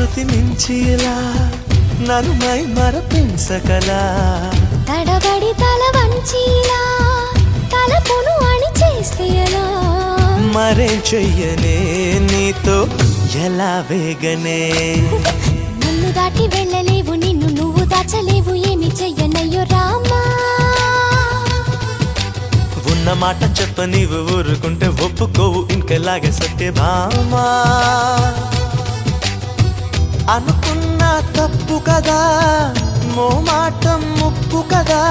శృతి మించిలా నన్ను మై మరపించకలా తడబడి తల వంచిలా తలపును అని చేస్తే ఎలా మరే చెయ్యనే నీతో ఎలా వేగనే నన్ను దాటి వెళ్ళలేవు నిన్ను నువ్వు దాచలేవు ఏమి చెయ్యనయ్యో రామా ఉన్న మాట చెప్ప నీవు ఊరుకుంటే ఒప్పుకోవు ఇంకలాగే సత్యభామా అనుకున్నా తప్పు కదా మోమాటం ముప్పు కదా